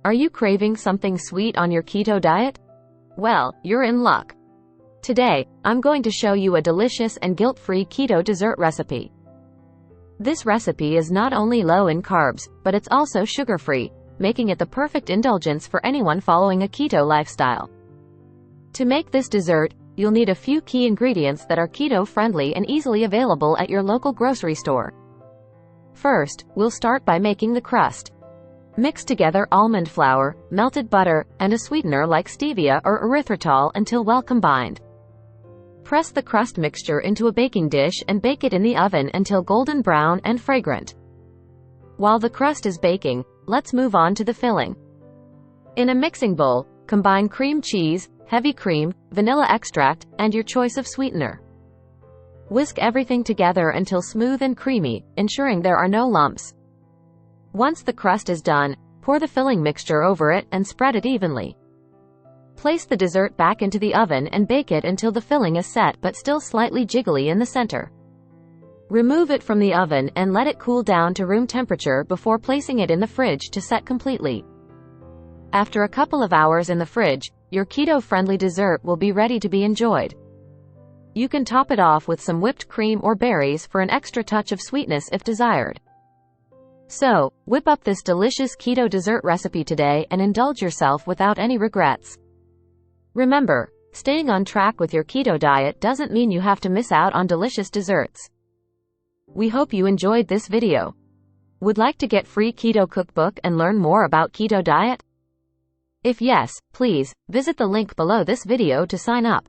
Are you craving something sweet on your keto diet? Well, you're in luck. Today, I'm going to show you a delicious and guilt-free keto dessert recipe. This recipe is not only low in carbs, but it's also sugar-free, making it the perfect indulgence for anyone following a keto lifestyle. To make this dessert, you'll need a few key ingredients that are keto-friendly and easily available at your local grocery store. First, we'll start by making the crust. Mix together almond flour, melted butter, and a sweetener like stevia or erythritol until well combined. Press the crust mixture into a baking dish and bake it in the oven until golden brown and fragrant. While the crust is baking, let's move on to the filling. In a mixing bowl, combine cream cheese, heavy cream, vanilla extract, and your choice of sweetener. Whisk everything together until smooth and creamy, ensuring there are no lumps. Once the crust is done, pour the filling mixture over it and spread it evenly. Place the dessert back into the oven and bake it until the filling is set but still slightly jiggly in the center. Remove it from the oven and let it cool down to room temperature before placing it in the fridge to set completely. After a couple of hours in the fridge, your keto-friendly dessert will be ready to be enjoyed. You can top it off with some whipped cream or berries for an extra touch of sweetness if desired. So, whip up this delicious keto dessert recipe today and indulge yourself without any regrets. Remember, staying on track with your keto diet doesn't mean you have to miss out on delicious desserts. We hope you enjoyed this video. Would like to get free keto cookbook and learn more about keto diet? If yes, please, visit the link below this video to sign up.